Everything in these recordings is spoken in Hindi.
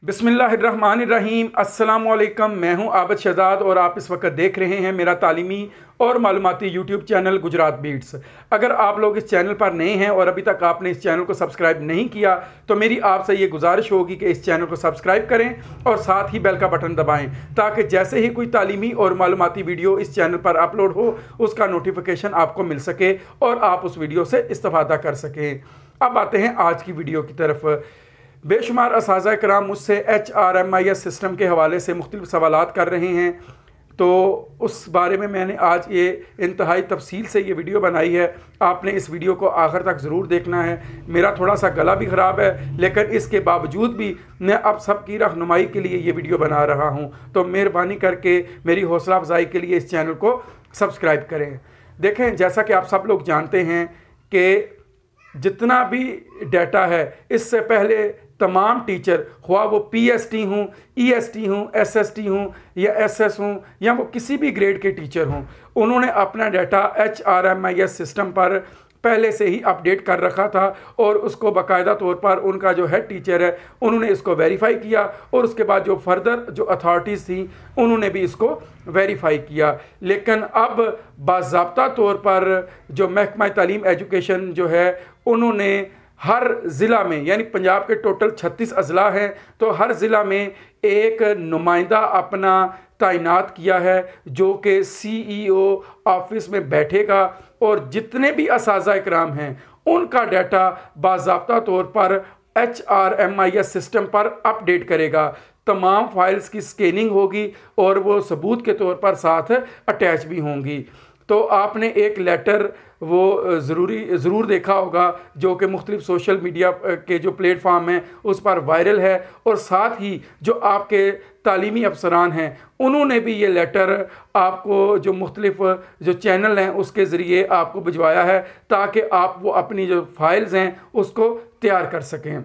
बिस्मिल्लाहिर्रहमानिर्रहीम। अस्सलाम वालेकुम। मैं हूं आबिद शहजाद और आप इस वक्त देख रहे हैं मेरा तालीमी और मालूमाती यूट्यूब चैनल गुजरात बीट्स। अगर आप लोग इस चैनल पर नए हैं और अभी तक आपने इस चैनल को सब्सक्राइब नहीं किया तो मेरी आपसे ये गुजारिश होगी कि इस चैनल को सब्सक्राइब करें और साथ ही बेल का बटन दबाएं ताकि जैसे ही कोई तालीमी और मालूमाती वीडियो इस चैनल पर अपलोड हो उसका नोटिफिकेशन आपको मिल सके और आप उस वीडियो से इस्तेफादा कर सकें। अब आते हैं आज की वीडियो की तरफ। बेशुमार असातिज़ा कराम मुझसे HRMIS सिस्टम के हवाले से मुख्तलिफ सवालात कर रहे हैं, तो उस बारे में मैंने आज ये इंतहाई तफसील से ये वीडियो बनाई है। आपने इस वीडियो को आखिर तक ज़रूर देखना है। मेरा थोड़ा सा गला भी ख़राब है, लेकिन इसके बावजूद भी मैं अब सबकी रहनुमाई के लिए ये वीडियो बना रहा हूँ, तो मेहरबानी करके मेरी हौसला अफजाई के लिए इस चैनल को सब्सक्राइब करें। देखें, जैसा कि आप सब लोग जानते हैं कि जितना भी डाटा है इससे पहले तमाम टीचर, ख्वाह वो PST हूँ, EST हूँ, SST हूँ या SS हूँ या वो किसी भी ग्रेड के टीचर हों, उन्होंने अपना डाटा HRMIS सिस्टम पर पहले से ही अपडेट कर रखा था और उसको बाकायदा तौर पर उनका जो हेड टीचर है उन्होंने इसको वेरीफाई किया और उसके बाद जो फर्दर जो अथॉरिटीज़ थी उन्होंने भी इसको वेरीफाई किया। लेकिन अब बाज़ाब्ता तौर पर जो महकमा तालीम एजुकेशन जो है उन्होंने हर ज़िला में, यानी पंजाब के टोटल 36 अजला हैं, तो हर ज़िला में एक नुमाइंदा अपना तैनात किया है जो कि CEO ऑफिस में बैठेगा और जितने भी असातिज़ा इकराम हैं उनका डाटा बाज़ाब्ता तौर पर HRMIS सिस्टम पर अपडेट करेगा। तमाम फाइल्स की स्कैनिंग होगी और वो सबूत के तौर पर साथ अटैच भी होंगी। तो आपने एक लेटर वो ज़रूर देखा होगा जो कि मुख्तलिफ सोशल मीडिया के जो प्लेटफार्म हैं उस पर वायरल है, और साथ ही जो आपके तालीमी अफसरान हैं उन्होंने भी ये लेटर आपको जो मुख्तलिफ जो चैनल हैं उसके ज़रिए आपको भिजवाया है ताकि आप वो अपनी जो फाइल्स हैं उसको तैयार कर सकें।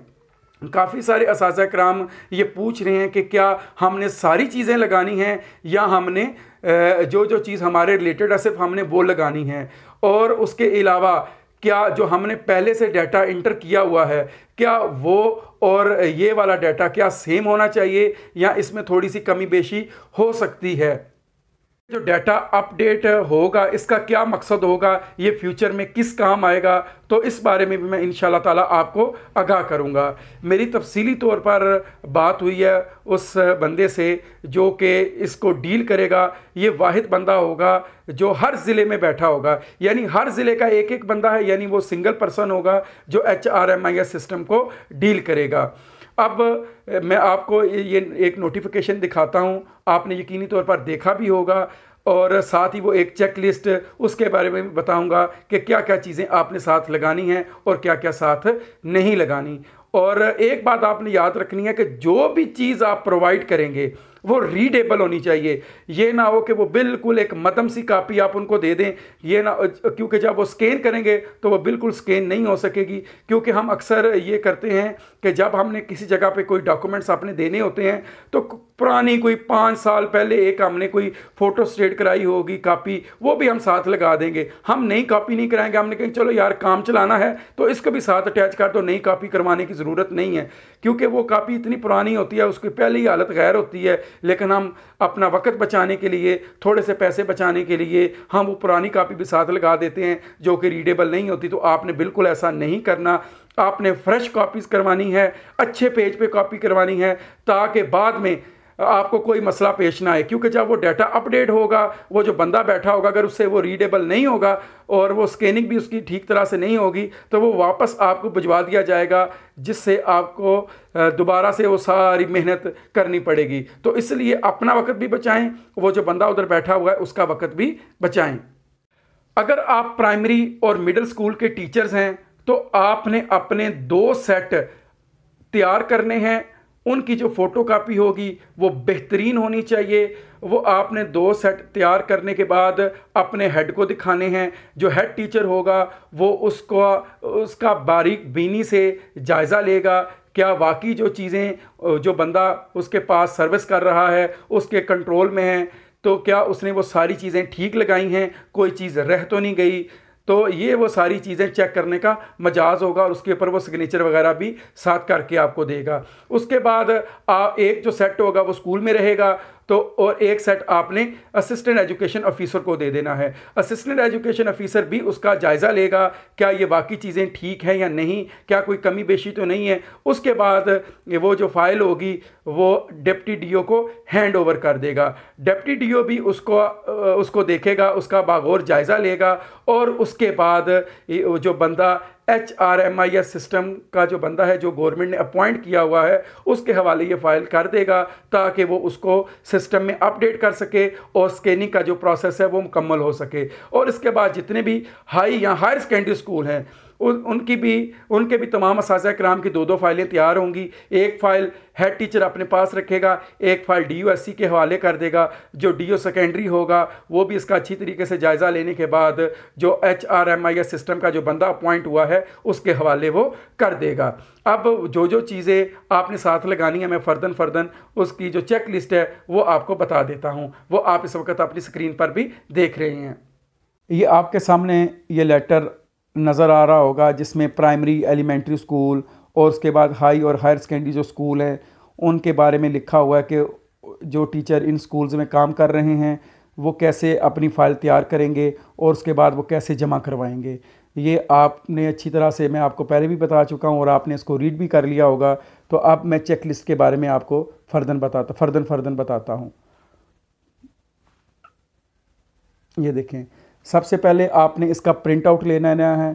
काफ़ी सारे असातिज़ा कराम ये पूछ रहे हैं कि क्या हमने सारी चीज़ें लगानी हैं या हमने जो चीज़ हमारे रिलेटेड है सिर्फ हमने वो लगानी है, और उसके अलावा क्या जो हमने पहले से डाटा इंटर किया हुआ है क्या वो और ये वाला डाटा क्या सेम होना चाहिए या इसमें थोड़ी सी कमी बेशी हो सकती है। जो डाटा अपडेट होगा इसका क्या मकसद होगा, ये फ्यूचर में किस काम आएगा, तो इस बारे में भी मैं इंशाल्लाह ताला आपको आगाह करूंगा। मेरी तफसीली तौर पर बात हुई है उस बंदे से जो कि इसको डील करेगा। ये वाहिद बंदा होगा जो हर ज़िले में बैठा होगा, यानी हर ज़िले का एक एक बंदा है, यानी वो सिंगल पर्सन होगा जो HRMIS सिस्टम को डील करेगा। अब मैं आपको ये एक नोटिफिकेशन दिखाता हूँ, आपने यकीनी तौर पर देखा भी होगा, और साथ ही वो एक चेक लिस्ट उसके बारे में बताऊँगा कि क्या क्या चीज़ें आपने साथ लगानी हैं और क्या क्या साथ नहीं लगानी। और एक बात आपने याद रखनी है कि जो भी चीज़ आप प्रोवाइड करेंगे वो रीडेबल होनी चाहिए। ये ना हो कि वो बिल्कुल एक मदम सी कापी आप उनको दे दें, ये ना, क्योंकि जब वो स्कैन करेंगे तो वो बिल्कुल स्कैन नहीं हो सकेगी। क्योंकि हम अक्सर ये करते हैं कि जब हमने किसी जगह पे कोई डॉक्यूमेंट्स अपने देने होते हैं तो पुरानी कोई 5 साल पहले एक हमने कोई फ़ोटो स्टेट कराई होगी कापी, वो भी हम साथ लगा देंगे। हम नई कापी नहीं कराएंगे, हमने कहा चलो यार काम चलाना है तो इसको भी साथ अटैच कर दो, नई कापी करवाने की ज़रूरत नहीं है, क्योंकि वो कापी इतनी पुरानी होती है, उसकी पहले ही हालत गैर होती है। लेकिन हम अपना वक्त बचाने के लिए, थोड़े से पैसे बचाने के लिए हम वो पुरानी कापी भी साथ लगा देते हैं जो कि रीडेबल नहीं होती। तो आपने बिल्कुल ऐसा नहीं करना, आपने फ्रेश कॉपीज़ करवानी है, अच्छे पेज पे कॉपी करवानी है ताकि बाद में आपको कोई मसला पेश ना आए। क्योंकि जब वो डाटा अपडेट होगा, वो जो बंदा बैठा होगा अगर उससे वो रीडेबल नहीं होगा और वो स्कैनिंग भी उसकी ठीक तरह से नहीं होगी तो वो वापस आपको भिजवा दिया जाएगा, जिससे आपको दोबारा से वो सारी मेहनत करनी पड़ेगी। तो इसलिए अपना वक्त भी बचाएं, वो जो बंदा उधर बैठा हुआ है उसका वक्त भी बचाएं। अगर आप प्राइमरी और मिडिल स्कूल के टीचर्स हैं तो आपने अपने 2 सेट तैयार करने हैं। उनकी जो फ़ोटोकॉपी होगी वो बेहतरीन होनी चाहिए। वो आपने 2 सेट तैयार करने के बाद अपने हेड को दिखाने हैं। जो हेड टीचर होगा वो उसका बारीक बीनी से जायज़ा लेगा, क्या वाकई जो चीज़ें जो बंदा उसके पास सर्विस कर रहा है उसके कंट्रोल में है, तो क्या उसने वो सारी चीज़ें ठीक लगाई हैं, कोई चीज़ रह तो नहीं गई। तो ये वो सारी चीज़ें चेक करने का मजाज होगा और उसके ऊपर वो सिग्नेचर वगैरह भी साथ करके आपको देगा। उसके बाद एक जो सेट होगा वो स्कूल में रहेगा, तो और एक सेट आपने असिस्टेंट एजुकेशन ऑफिसर को दे देना है। असिस्टेंट एजुकेशन ऑफिसर भी उसका जायज़ा लेगा, क्या ये बाकी चीज़ें ठीक हैं या नहीं, क्या कोई कमी बेशी तो नहीं है। उसके बाद वो जो फाइल होगी वो डिप्टी डीओ को हैंड ओवर कर देगा। डिप्टी डीओ भी उसको देखेगा, उसका बागौर जायज़ा लेगा और उसके बाद जो बंदा HRMIS सिस्टम का जो बंदा है, जो गवर्नमेंट ने अपॉइंट किया हुआ है, उसके हवाले ये फाइल कर देगा ताकि वो उसको सिस्टम में अपडेट कर सके और स्कैनिंग का जो प्रोसेस है वो मुकम्मल हो सके। और इसके बाद जितने भी हाई या हायर सेकेंडरी स्कूल हैं उनके भी तमाम असातिज़ा किराम की 2-2 फाइलें तैयार होंगी। एक फ़ाइल हेड टीचर अपने पास रखेगा, एक फ़ाइल DOSC के हवाले कर देगा। जो DO सेकेंडरी होगा वो भी इसका अच्छी तरीके से जायज़ा लेने के बाद जो HRMIS सिस्टम का जो बंदा अपॉइंट हुआ है उसके हवाले वो कर देगा। अब जो चीज़ें आपने साथ लगानी है, मैं फ़र्दन उसकी जो चेक लिस्ट है वो आपको बता देता हूँ, वो आप इस वक्त अपनी स्क्रीन पर भी देख रहे हैं। ये आपके सामने ये लेटर नज़र आ रहा होगा जिसमें प्राइमरी एलिमेंट्री स्कूल और उसके बाद हाई और हायर सेकेंडरी जो स्कूल हैं उनके बारे में लिखा हुआ है कि जो टीचर इन स्कूल्स में काम कर रहे हैं वो कैसे अपनी फ़ाइल तैयार करेंगे और उसके बाद वो कैसे जमा करवाएंगे। ये आपने अच्छी तरह से, मैं आपको पहले भी बता चुका हूँ और आपने इसको रीड भी कर लिया होगा। तो अब मैं चेक लिस्ट के बारे में आपको फर्दन बताता हूँ। ये देखें, सबसे पहले आपने इसका प्रिंट आउट लेना है।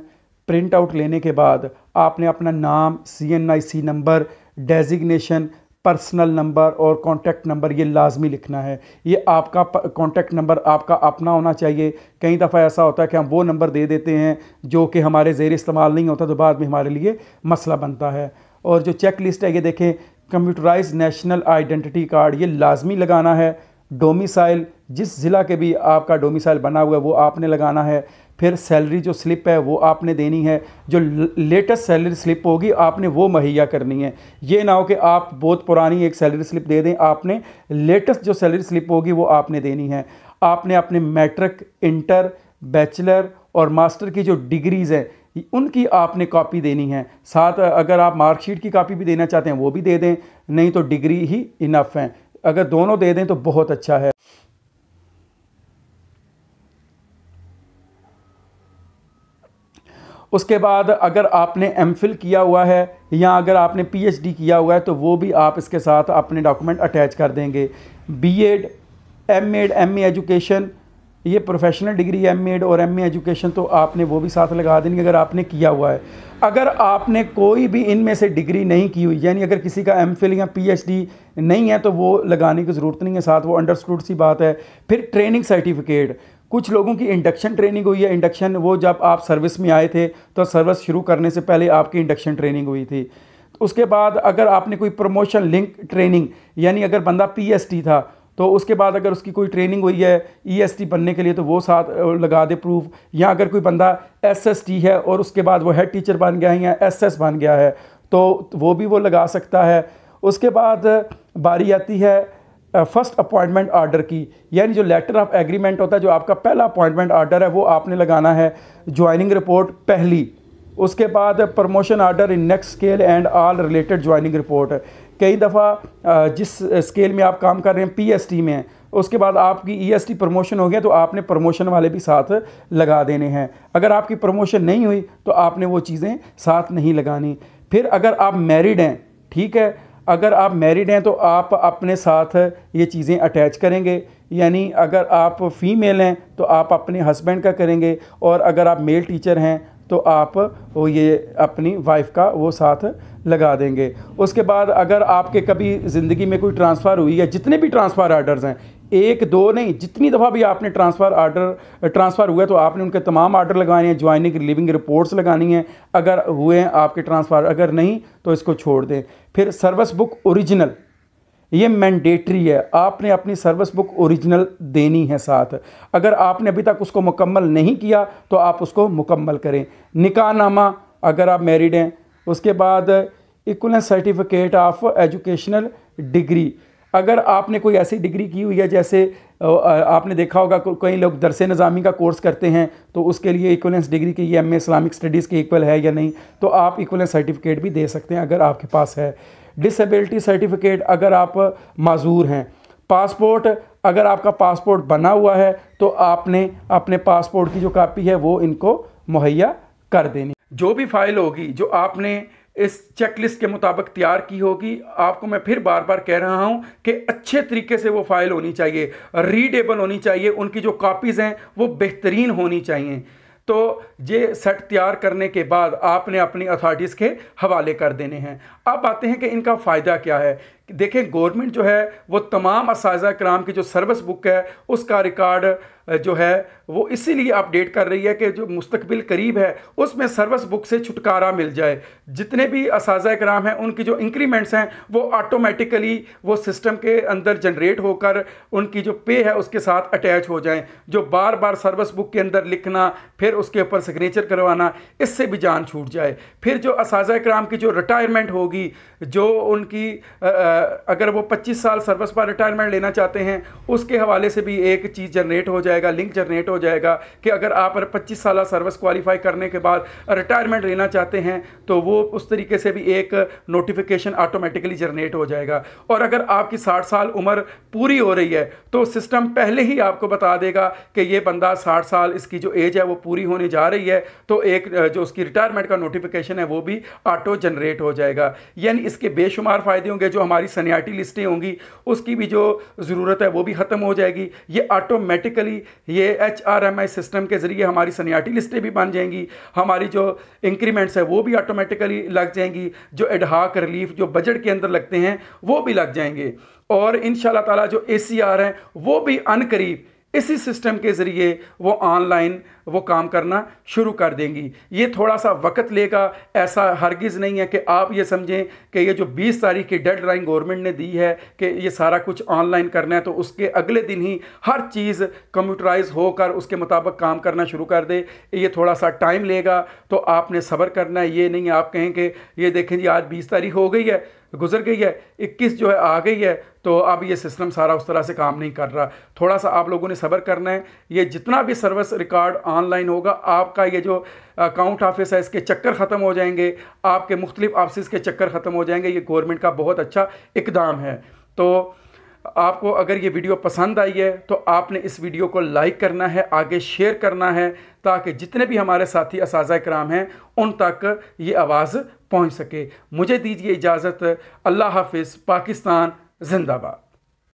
प्रिंट आउट लेने के बाद आपने अपना नाम, CNIC number, designation, personal number और कॉन्टैक्ट नंबर ये लाजमी लिखना है। ये आपका कॉन्टैक्ट नंबर आपका अपना होना चाहिए। कई दफ़ा ऐसा होता है कि हम वो नंबर दे देते हैं जो कि हमारे ज़ेर इस्तेमाल नहीं होता, तो बाद में हमारे लिए मसला बनता है। और जो चेक लिस्ट है ये देखें, कंप्यूटराइज नेशनल आइडेंटिटी कार्ड ये लाजमी लगाना है। डोमिसाइल, जिस ज़िला के भी आपका डोमिसाइल बना हुआ है वो आपने लगाना है। फिर सैलरी जो स्लिप है वो आपने देनी है। जो लेटेस्ट सैलरी स्लिप होगी आपने वो मुहैया करनी है। ये ना हो कि आप बहुत पुरानी एक सैलरी स्लिप दे दें, आपने लेटेस्ट जो सैलरी स्लिप होगी वो आपने देनी है। आपने अपने मैट्रिक, इंटर, बैचलर और मास्टर की जो डिग्रीज़ हैं उनकी आपने कॉपी देनी है। साथ अगर आप मार्कशीट की कॉपी भी देना चाहते हैं वो भी दे दें, नहीं तो डिग्री ही इनफ है। अगर दोनों दे दें तो बहुत अच्छा है। उसके बाद अगर आपने MPhil किया हुआ है या अगर आपने PhD किया हुआ है तो वो भी आप इसके साथ अपने डॉक्यूमेंट अटैच कर देंगे। BEd, MEd, MA एजुकेशन, ये प्रोफेशनल डिग्री MEd और MA एजुकेशन तो आपने वो भी साथ लगा देनी अगर आपने किया हुआ है। अगर आपने कोई भी इनमें से डिग्री नहीं की हुई, यानी अगर किसी का MPhil या PhD नहीं है तो वो लगाने की ज़रूरत नहीं है साथ, वो अंडरस्टूड सी बात है। फिर ट्रेनिंग सर्टिफिकेट, कुछ लोगों की इंडक्शन ट्रेनिंग हुई है। इंडक्शन वो जब आप सर्विस में आए थे तो सर्विस शुरू करने से पहले आपकी इंडक्शन ट्रेनिंग हुई थी। उसके बाद अगर आपने कोई प्रमोशन लिंक ट्रेनिंग, यानी अगर बंदा PST था तो उसके बाद अगर उसकी कोई ट्रेनिंग हुई है EST बनने के लिए तो वो साथ लगा दे प्रूफ। या अगर कोई बंदा SST है और उसके बाद वो हेड टीचर बन गया है या SS बन गया है तो वो भी वो लगा सकता है। उसके बाद बारी आती है फर्स्ट अपॉइंटमेंट ऑर्डर की, यानी जो लेटर ऑफ एग्रीमेंट होता है, जो आपका पहला अपॉइंटमेंट ऑर्डर है वो आपने लगाना है। ज्वाइनिंग रिपोर्ट पहली, उसके बाद promotion order in next scale and all related joining report. कई दफ़ा जिस स्केल में आप काम कर रहे हैं PST में, उसके बाद आपकी EST प्रमोशन हो गया तो आपने प्रमोशन वाले भी साथ लगा देने हैं। अगर आपकी प्रमोशन नहीं हुई तो आपने वो चीज़ें साथ नहीं लगानी। फिर अगर आप मैरिड हैं, ठीक है, अगर आप मैरिड हैं तो आप अपने साथ ये चीज़ें अटैच करेंगे, यानी अगर आप फीमेल हैं तो आप अपने हस्बैंड का करेंगे और अगर आप मेल टीचर हैं तो आप वो ये अपनी वाइफ का वो साथ लगा देंगे। उसके बाद अगर आपके कभी ज़िंदगी में कोई ट्रांसफ़र हुई है, जितने भी ट्रांसफ़र आर्डर्स हैं, 1-2 नहीं, जितनी दफ़ा भी आपने ट्रांसफ़र हुआ है तो आपने उनके तमाम आर्डर लगाने हैं, ज्वाइनिंग लिविंग रिपोर्ट्स लगानी हैं अगर हुए हैं आपके ट्रांसफ़र, अगर नहीं तो इसको छोड़ दें। फिर सर्विस बुक ओरिजिनल, ये मैंडेटरी है, आपने अपनी सर्विस बुक ओरिजिनल देनी है साथ। अगर आपने अभी तक उसको मुकम्मल नहीं किया तो आप उसको मुकम्मल करें। निकाहनामा अगर आप मैरिड हैं, उसके बाद equivalence certificate of educational degree, अगर आपने कोई ऐसी डिग्री की हुई है जैसे आपने देखा होगा कई लोग दरस निज़ामी का कोर्स करते हैं तो उसके लिए इक्वलेंस डिग्री की ये MA इस्लामिक स्टडीज़ के इक्वल है या नहीं, तो आप इक्वलेंस सर्टिफिकेट भी दे सकते हैं अगर आपके पास है। डिसेबिलिटी सर्टिफिकेट अगर आप माजूर हैं। पासपोर्ट, अगर आपका पासपोर्ट बना हुआ है तो आपने अपने पासपोर्ट की जो कापी है वो इनको मुहैया कर देनी। जो भी फाइल होगी जो आपने इस चेकलिस्ट के मुताबिक तैयार की होगी, आपको मैं फिर बार बार कह रहा हूं कि अच्छे तरीके से वो फाइल होनी चाहिए, रीडेबल होनी चाहिए, उनकी जो कॉपीज़ हैं वो बेहतरीन होनी चाहिए। तो ये सेट तैयार करने के बाद आपने अपनी अथॉरिटीज़ के हवाले कर देने हैं। अब आते हैं कि इनका फ़ायदा क्या है। देखें, गवर्नमेंट जो है वो तमाम असातिज़ा किराम की जो सर्विस बुक है उसका रिकॉर्ड जो है वो इसीलिए अपडेट कर रही है कि जो मुस्तकबिल करीब है उसमें सर्विस बुक से छुटकारा मिल जाए। जितने भी असातिज़ा किराम हैं उनकी जो इंक्रीमेंट्स हैं वो ऑटोमेटिकली वो सिस्टम के अंदर जनरेट होकर उनकी जो पे है उसके साथ अटैच हो जाएं। जो बार बार सर्विस बुक के अंदर लिखना फिर उसके ऊपर सिग्नेचर करवाना, इससे भी जान छूट जाए। फिर जो असातिज़ा किराम की जो रिटायरमेंट होगी, जो उनकी अगर वो 25 साल सर्विस पर रिटायरमेंट लेना चाहते हैं उसके हवाले से भी एक चीज़ जनरेट हो जाएगा, लिंक जनरेट हो जाएगा कि अगर आप 25 साल सर्विस क्वालिफाई करने के बाद रिटायरमेंट लेना चाहते हैं तो वो उस तरीके से भी एक नोटिफिकेशन ऑटोमेटिकली जनरेट हो जाएगा। और अगर आपकी 60 साल उम्र पूरी हो रही है तो सिस्टम पहले ही आपको बता देगा कि ये बंदा 60 साल इसकी जो एज है वो पूरी होने जा रही है, तो एक जो उसकी रिटायरमेंट का नोटिफिकेशन है वो भी ऑटो जनरेट हो जाएगा। यानी इसके बेशुमार फ़ायदे होंगे। जो हमारी सीनियरिटी लिस्टें होंगी उसकी भी जो ज़रूरत है वो भी ख़त्म हो जाएगी। ये ऑटोमेटिकली ये HRMI सिस्टम के ज़रिए हमारी सीनियरिटी लिस्टें भी बन जाएंगी, हमारी जो इंक्रीमेंट्स है वो भी ऑटोमेटिकली लग जाएंगी, जो एडहाक रिलीफ जो बजट के अंदर लगते हैं वो भी लग जाएंगे। और इंशाल्लाह ताला जो ACR हैं वो भी अनकरीब इसी सिस्टम के ज़रिए वो ऑनलाइन वो काम करना शुरू कर देंगी। ये थोड़ा सा वक्त लेगा, ऐसा हरगिज़ नहीं है कि आप ये समझें कि ये जो 20 तारीख की डेडलाइन गवर्नमेंट ने दी है कि ये सारा कुछ ऑनलाइन करना है तो उसके अगले दिन ही हर चीज़ कंप्यूटराइज होकर उसके मुताबिक काम करना शुरू कर दे। ये थोड़ा सा टाइम लेगा, तो आपने सब्र करना है। ये नहीं आप कहें कि ये देखें जी आज 20 तारीख हो गई है, गुजर गई है, 21 जो है आ गई है, तो अब ये सिस्टम सारा उस तरह से काम नहीं कर रहा। थोड़ा सा आप लोगों ने सब्र करना है। ये जितना भी सर्विस रिकॉर्ड ऑनलाइन होगा, आपका ये जो अकाउंट ऑफिस है इसके चक्कर ख़त्म हो जाएंगे, आपके मुख्तलिफ ऑफिस के चक्कर ख़त्म हो जाएंगे। ये गवर्नमेंट का बहुत अच्छा इक़दाम है। तो आपको अगर ये वीडियो पसंद आई है तो आपने इस वीडियो को लाइक करना है, आगे शेयर करना है, ताकि जितने भी हमारे साथी असातिज़ा किराम हैं उन तक ये आवाज़ पहुंच सके। मुझे दीजिए इजाज़त। अल्लाह हाफ़िज़। पाकिस्तान जिंदाबाद।